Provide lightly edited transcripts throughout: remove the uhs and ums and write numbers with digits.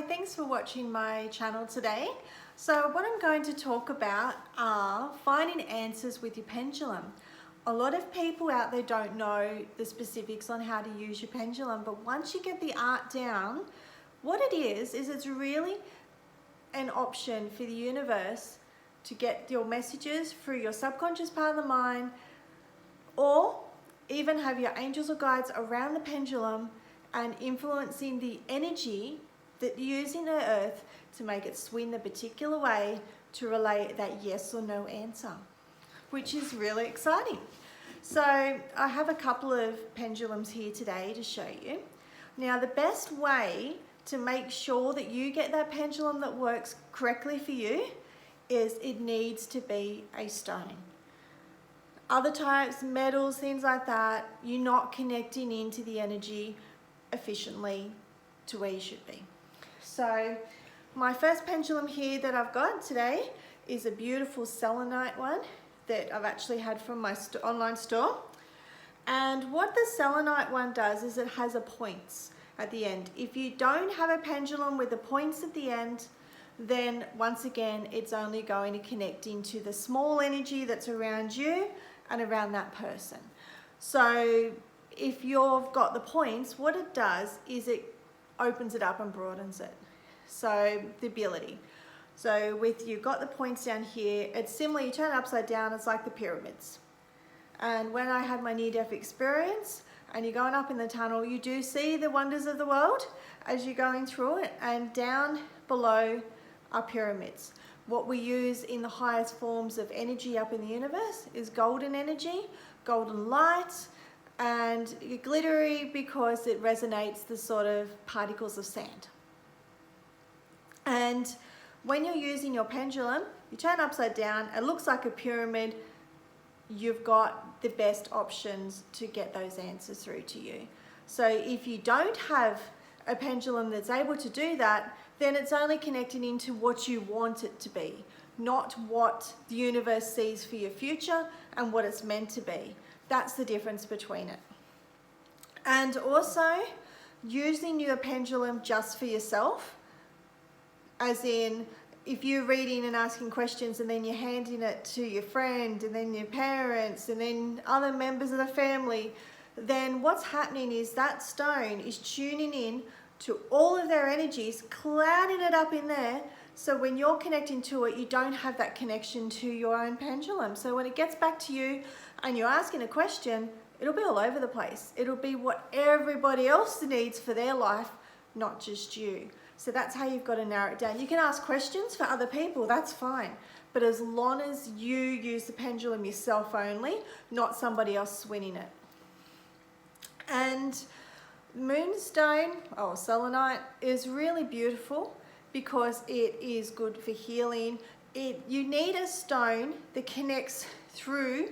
thanks for watching my channel today. So what I'm going to talk about are finding answers with your pendulum. A lot of people out there don't know the specifics on how to use your pendulum, but once you get the art down, what it is it's really an option for the universe to get your messages through your subconscious part of the mind, or even have your angels or guides around the pendulum and influencing the energy that you're using the earth to make it swing a particular way to relay that yes or no answer, which is really exciting. So I have a couple of pendulums here today to show you. Now the best way to make sure that you get that pendulum that works correctly for you is it needs to be a stone. Other types, metals, things like that, you're not connecting into the energy efficiently to where you should be. So my first pendulum here that I've got today is a beautiful selenite one that I've actually had from my online store. And what the selenite one does is it has a points at the end. If you don't have a pendulum with the points at the end, then once again it's only going to connect into the small energy that's around you and around that person. So if you've got the points, what it does is it opens it up and broadens it. So the ability. So with you've got the points down here, it's similar, you turn it upside down, it's like the pyramids. And when I had my near-death experience and you're going up in the tunnel, you do see the wonders of the world as you're going through it, and down below are pyramids. What we use in the highest forms of energy up in the universe is golden energy, golden light, and glittery because it resonates the sort of particles of sand. And when you're using your pendulum, you turn upside down, it looks like a pyramid, you've got the best options to get those answers through to you. So if you don't have a pendulum that's able to do that, then it's only connecting into what you want it to be, not what the universe sees for your future and what it's meant to be. That's the difference between it. And also using your pendulum just for yourself, as in if you're reading and asking questions and then you're handing it to your friend and then your parents and then other members of the family, then what's happening is that stone is tuning in to all of their energies, clouding it up in there, so when you're connecting to it, you don't have that connection to your own pendulum. So when it gets back to you and you're asking a question, it'll be all over the place. It'll be what everybody else needs for their life, not just you. So that's how you've got to narrow it down. You can ask questions for other people, that's fine. But as long as you use the pendulum yourself only, not somebody else swinging it. And moonstone, or selenite, is really beautiful because it is good for healing. You need a stone that connects through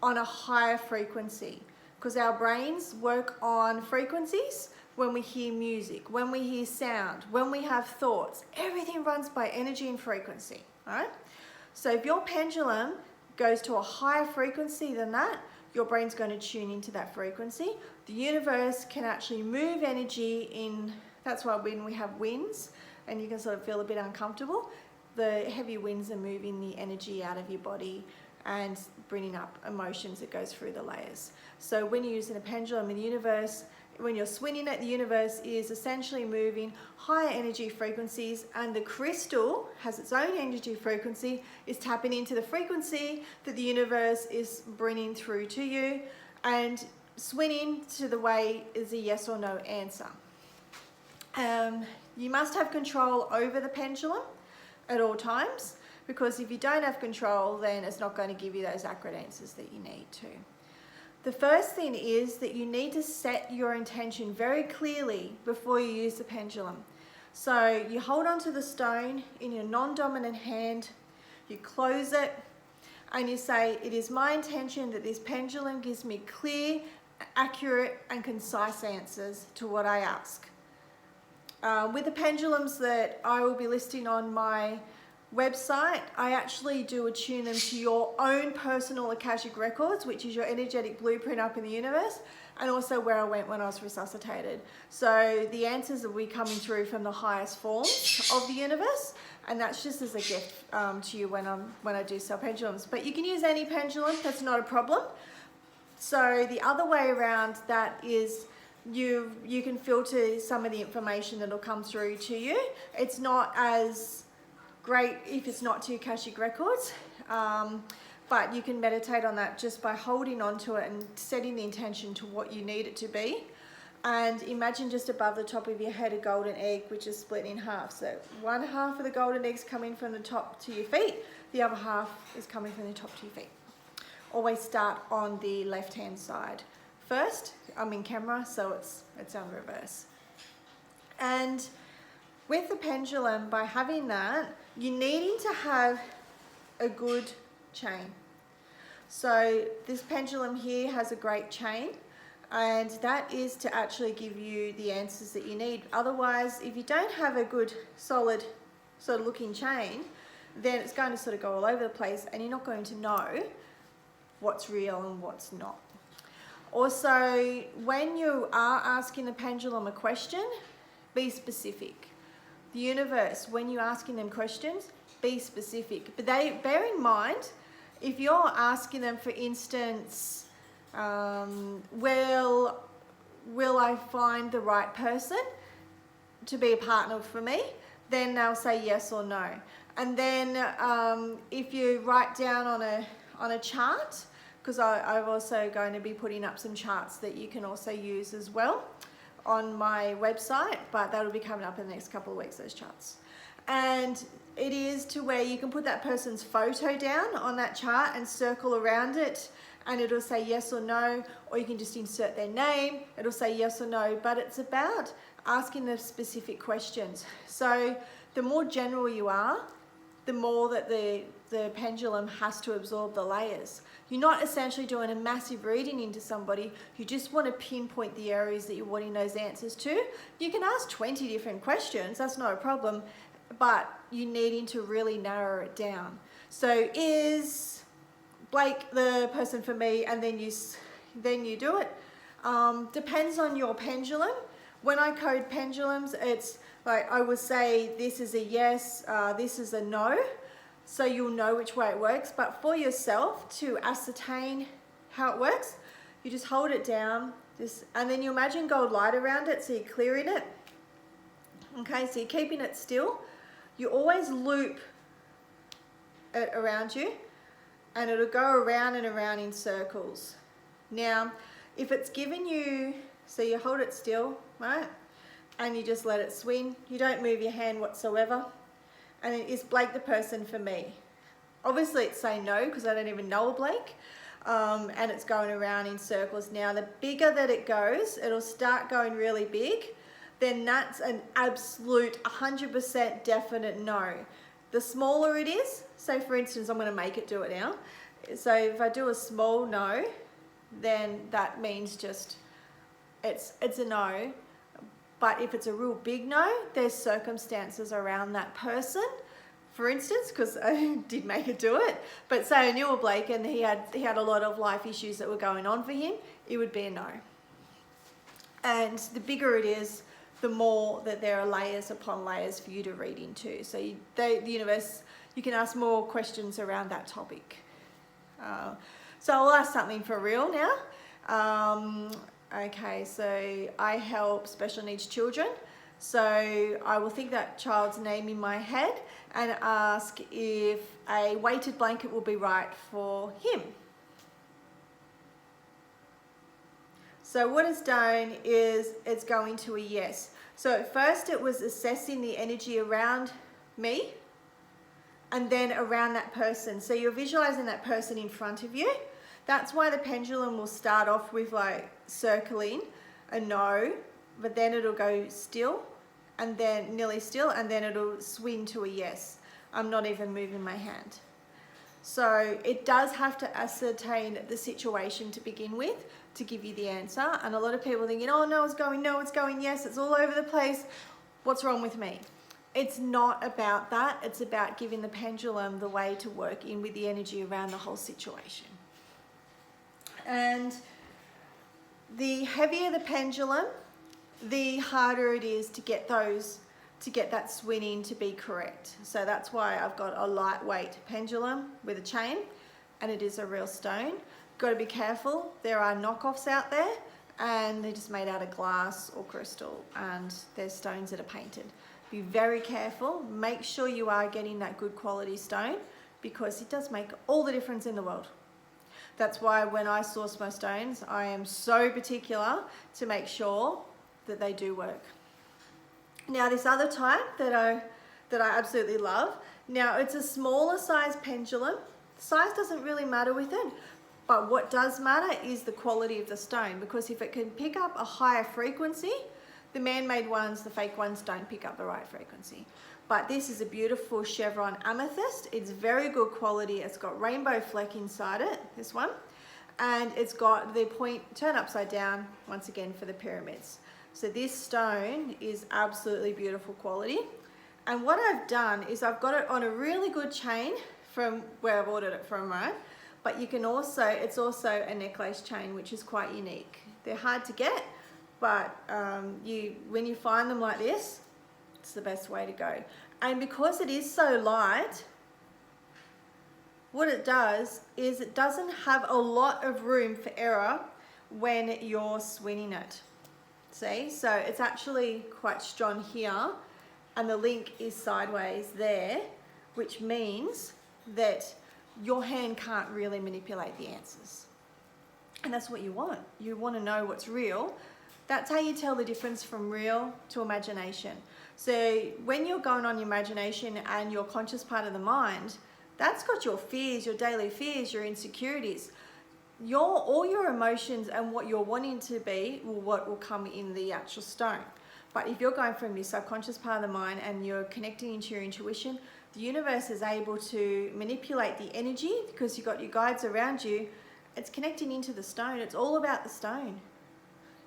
on a higher frequency, because our brains work on frequencies. When we hear music, when we hear sound, when we have thoughts, everything runs by energy and frequency, all right? So if your pendulum goes to a higher frequency than that, your brain's going to tune into that frequency. The universe can actually move energy in, that's why when we have winds and you can sort of feel a bit uncomfortable, the heavy winds are moving the energy out of your body and bringing up emotions that goes through the layers. So when you're using a pendulum in the universe, when you're swinging it, the universe is essentially moving higher energy frequencies, and the crystal has its own energy frequency, is tapping into the frequency that the universe is bringing through to you, and swinging to the way is a yes or no answer. You must have control over the pendulum at all times, because if you don't have control, then it's not going to give you those accurate answers that you need to. The first thing is that you need to set your intention very clearly before you use the pendulum. So you hold onto the stone in your non-dominant hand, you close it, and you say, it is my intention that this pendulum gives me clear, accurate, and concise answers to what I ask. With the pendulums that I will be listing on my website, I actually do attune them to your own personal Akashic records, which is your energetic blueprint up in the universe, and also where I went when I was resuscitated. So the answers will be coming through from the highest forms of the universe, and that's just as a gift to you when I do sell pendulums. But you can use any pendulum, that's not a problem. So the other way around that is you can filter some of the information that'll come through to you. It's not as great if it's not to Akashic records, but you can meditate on that just by holding on to it and setting the intention to what you need it to be. And imagine just above the top of your head a golden egg which is split in half. So one half of the golden egg's coming from the top to your feet, the other half is coming from the top to your feet. Always start on the left hand side first. I'm in camera, so it's on reverse. And with the pendulum, by having that, you're needing to have a good chain. So this pendulum here has a great chain, and that is to actually give you the answers that you need. Otherwise, if you don't have a good solid sort of looking chain, then it's going to sort of go all over the place and you're not going to know what's real and what's not. Also, when you are asking the pendulum a question, be specific. The universe, when you're asking them questions, be specific. But bear in mind, if you're asking them, for instance, will I find the right person to be a partner for me? Then they'll say yes or no. And then if you write down on a chart, because I'm also going to be putting up some charts that you can also use as well on my website, but that'll be coming up in the next couple of weeks, those charts. And it is to where you can put that person's photo down on that chart and circle around it, and it'll say yes or no, or you can just insert their name, it'll say yes or no. But it's about asking the specific questions. So the more general you are, the more that the pendulum has to absorb the layers. You're not essentially doing a massive reading into somebody, you just want to pinpoint the areas that you're wanting those answers to. You can ask 20 different questions, that's not a problem, but you're needing to really narrow it down. So is Blake the person for me? And then you do it. Depends on your pendulum. When I code pendulums, it's like I would say this is a yes, this is a no. So you'll know which way it works. But for yourself to ascertain how it works, you just hold it down, and then you imagine gold light around it, so you're clearing it. Okay, so you're keeping it still. You always loop it around you, and it'll go around and around in circles. Now, if it's given you, so you hold it still, right? And you just let it swing. You don't move your hand whatsoever. And is Blake the person for me? Obviously it's saying no, because I don't even know a Blake. And it's going around in circles. Now the bigger that it goes, it'll start going really big. Then that's an absolute 100% definite no. The smaller it is, so for instance, I'm going to make it do it now. So if I do a small no, then that means just it's a no. But if it's a real big no, there's circumstances around that person. For instance, because I did make it do it, but say I knew a Blake and he had a lot of life issues that were going on for him, it would be a no. And the bigger it is, the more that there are layers upon layers for you to read into. So the universe, you can ask more questions around that topic. So I'll ask something for real now. Okay, so I help special needs children. So I will think that child's name in my head and ask if a weighted blanket will be right for him. So what it's done is it's going to a yes. So at first it was assessing the energy around me and then around that person. So you're visualizing that person in front of you. That's why the pendulum will start off with like circling a no, but then it'll go still and then nearly still, and then it'll swing to a yes. I'm not even moving my hand. So it does have to ascertain the situation to begin with to give you the answer. And a lot of people thinking, oh no, it's going yes, it's all over the place. What's wrong with me? It's not about that. It's about giving the pendulum the way to work in with the energy around the whole situation. And the heavier the pendulum, the harder it is to get that swinging to be correct. So that's why I've got a lightweight pendulum with a chain, and it is a real stone. Got to be careful. There are knockoffs out there, and they're just made out of glass or crystal, and there's stones that are painted. Be very careful. Make sure you are getting that good quality stone, because it does make all the difference in the world. That's why when I source my stones, I am so particular to make sure that they do work. Now this other type that I absolutely love, now it's a smaller size pendulum. Size doesn't really matter with it, but what does matter is the quality of the stone, because if it can pick up a higher frequency, the man-made ones, the fake ones, don't pick up the right frequency. But this is a beautiful chevron amethyst. It's very good quality. It's got rainbow fleck inside it, this one, and it's got the point turn upside down once again for the pyramids. So this stone is absolutely beautiful quality. And what I've done is I've got it on a really good chain from where I've ordered it from, right? But you can also, it's also a necklace chain, which is quite unique. They're hard to get, but when you find them like this, it's the best way to go. And because it is so light, what it does is it doesn't have a lot of room for error when you're swinging it. See, so it's actually quite strong here, and the link is sideways there, which means that your hand can't really manipulate the answers. And that's what you want. You want to know what's real. That's how you tell the difference from real to imagination. So when you're going on your imagination and your conscious part of the mind, that's got your fears, your daily fears, your insecurities. All your emotions and what you're wanting to be what will come in the actual stone. But if you're going from your subconscious part of the mind and you're connecting into your intuition, the universe is able to manipulate the energy because you've got your guides around you. It's connecting into the stone. It's all about the stone.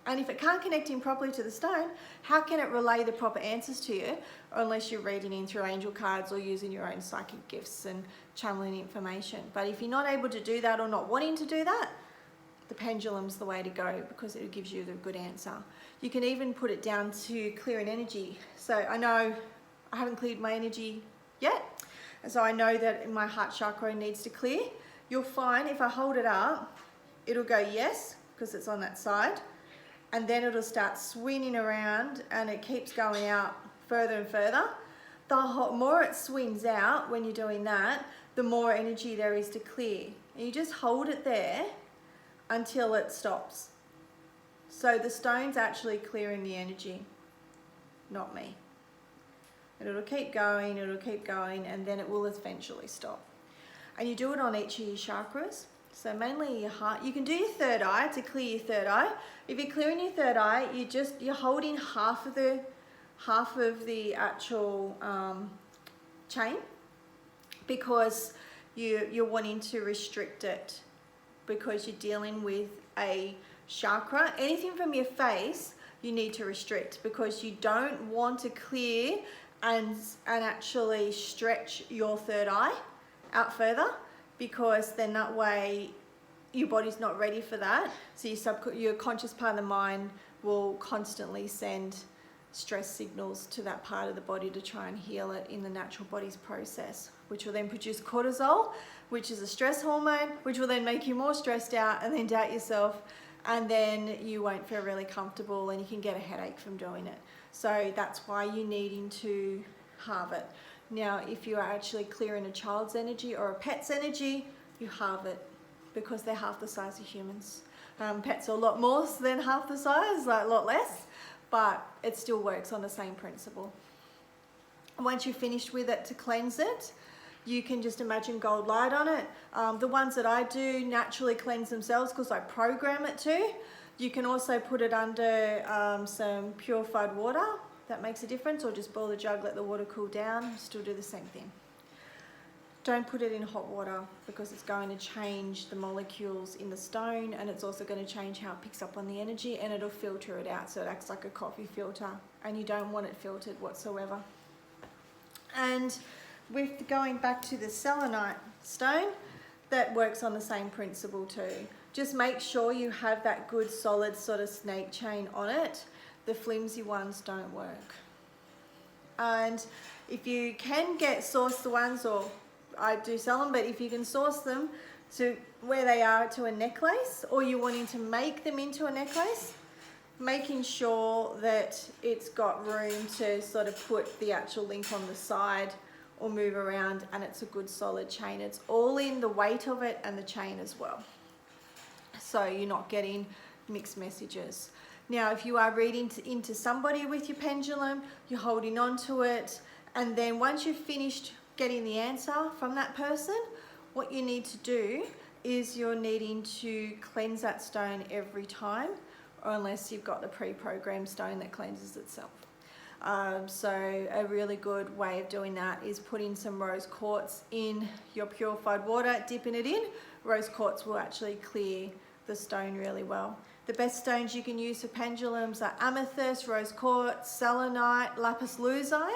And if it can't connect in properly to the stone, how can it relay the proper answers to you unless you're reading in through angel cards or using your own psychic gifts and channeling information? But if you're not able to do that or not wanting to do that, the pendulum's the way to go because it gives you the good answer. You can even put it down to clearing energy. So I know I haven't cleared my energy yet, and so I know that my heart chakra needs to clear. You'll find if I hold it up, it'll go yes, because it's on that side. And then it'll start swinging around and it keeps going out further and further. The more it swings out when you're doing that, the more energy there is to clear. And you just hold it there until it stops. So the stone's actually clearing the energy, not me. And it'll keep going, and then it will eventually stop. And you do it on each of your chakras. So mainly your heart. You can do your third eye to clear your third eye. If you're clearing your third eye, you're holding half of the actual chain, because you're wanting to restrict it, because you're dealing with a chakra. Anything from your face you need to restrict, because you don't want to clear and actually stretch your third eye out further, because then that way your body's not ready for that. So your conscious part of the mind will constantly send stress signals to that part of the body to try and heal it in the natural body's process, which will then produce cortisol, which is a stress hormone, which will then make you more stressed out and then doubt yourself, and then you won't feel really comfortable and you can get a headache from doing it. So that's why you're needing to halve it. Now, if you are actually clearing a child's energy or a pet's energy, you halve it, because they're half the size of humans. Pets are a lot more than half the size, like a lot less, but it still works on the same principle. Once you're finished with it to cleanse it, you can just imagine gold light on it. The ones that I do naturally cleanse themselves because I program it to. You can also put it under some purified water. That makes a difference, or just boil the jug, let the water cool down, still do the same thing. Don't put it in hot water, because it's going to change the molecules in the stone, and it's also going to change how it picks up on the energy, and it'll filter it out, so it acts like a coffee filter, and you don't want it filtered whatsoever. And with going back to the selenite stone, that works on the same principle too. just make sure you have that good solid sort of snake chain on it. The flimsy ones don't work. And if you can source the ones, or I do sell them, but if you can source them to where they are to a necklace, or you're wanting to make them into a necklace, making sure that it's got room to sort of put the actual link on the side or move around, and it's a good solid chain. It's all in the weight of it and the chain as well, so you're not getting mixed messages. Now, if you are reading into somebody with your pendulum, you're holding on to it, and then once you've finished getting the answer from that person, what you need to do is you're needing to cleanse that stone every time, or unless you've got the pre-programmed stone that cleanses itself. So a really good way of doing that is putting some rose quartz in your purified water, dipping it in. Rose quartz will actually clear the stone really well. The best stones you can use for pendulums are amethyst, rose quartz, selenite, lapis lazuli.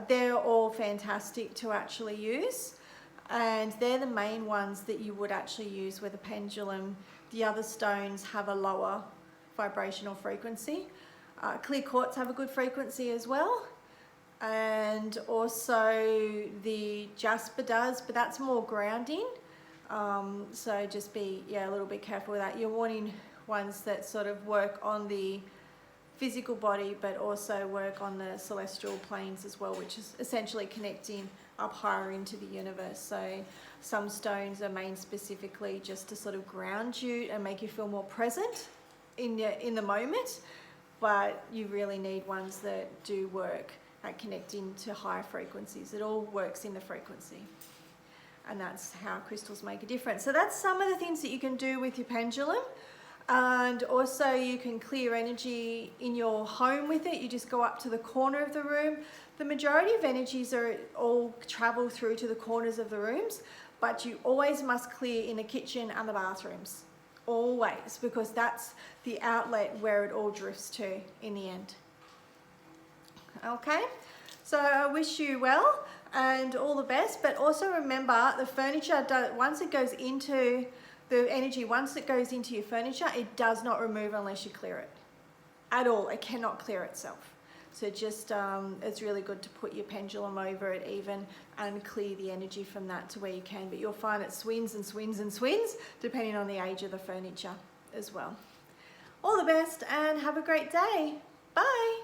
They're all fantastic to actually use, and they're the main ones that you would actually use with a pendulum. The other stones have a lower vibrational frequency. Clear quartz have a good frequency as well, and also the jasper does, but that's more grounding. So just be a little bit careful with that. You're wanting ones that sort of work on the physical body, but also work on the celestial planes as well, which is essentially connecting up higher into the universe. So some stones are made specifically just to sort of ground you and make you feel more present in the moment, but you really need ones that do work at connecting to higher frequencies. It all works in the frequency, and that's how crystals make a difference. So that's some of the things that you can do with your pendulum. And also you can clear energy in your home with it. You just go up to the corner of the room. The majority of energies are all travel through to the corners of the rooms, but you always must clear in the kitchen and the bathrooms. Always, because that's the outlet where it all drifts to in the end. Okay, so I wish you well and all the best, but also remember the furniture, once it goes into the energy, once it goes into your furniture, it does not remove unless you clear it at all. It cannot clear itself. So just, it's really good to put your pendulum over it even and clear the energy from that to where you can. But you'll find it swings and swings and swings depending on the age of the furniture as well. All the best and have a great day. Bye.